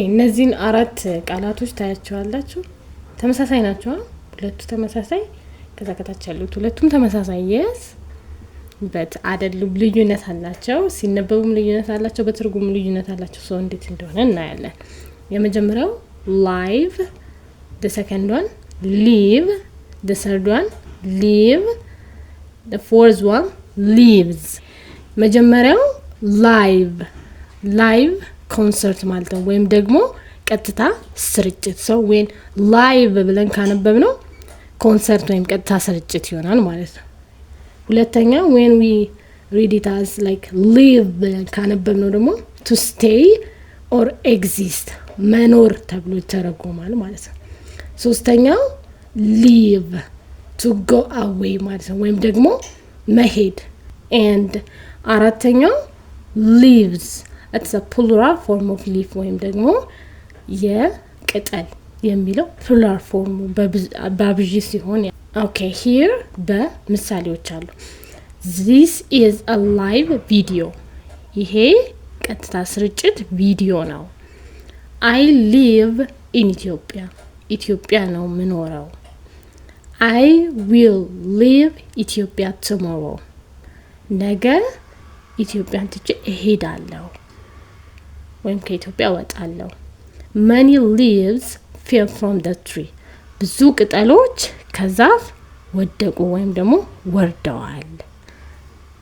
እነዚህን አራት ቃላቶች ታያቸዋላችሁ ተመሳሳይ ናቸው ሁለቱ ተመሳሳይ ከዛ ከታች ያሉት ሁለቱም ተመሳሳይ yes but አይደሉም ልዩነት አላቸው ሲነበቡም ልዩነት አላቸው በትርጉም ልዩነት አላቸው ሰው እንዴት እንደሆነ እናያለን የመጀመሪያው live the second one live the third one live the fourth one lives መጀመሪያው live ኮንሰርት ማለት ነው ወይም ደግሞ ቀጥታ ስርጭት ሰው when live ብለን ካነበብነው ኮንሰርት ወይም ቀጥታ ስርጭት ይሆናል ማለት ነው ሁለተኛው when we read it as like live ብለን ካነበብነው ደግሞ to stay or exist መኖር ተብሎ ይተረጎማል ማለት ነው ሶስተኛው leave to go away ማለት ነው ወይም ደግሞ መሄድ and አራተኛው lives it's a plural form of leaf ወይም ደግሞ የቅጠል የሚለው plural form በብዥ ሲሆን okay here በምሳሌዎች አሉ this is a live video ይሄ ቀጥታ ስርጭት ቪዲዮ ነው I live in ኢትዮጵያ ነው ምኖረው I will leave Ethiopia tomorrow ነገ ኢትዮጵያን ትቼ እሄዳለሁ ወይም ከኢትዮጵያ ወጣለሁ many leaves fell from the tree ብዙ ቅጠሎች ከዛፍ ወደቁ ወይም ደግሞ ወርደዋል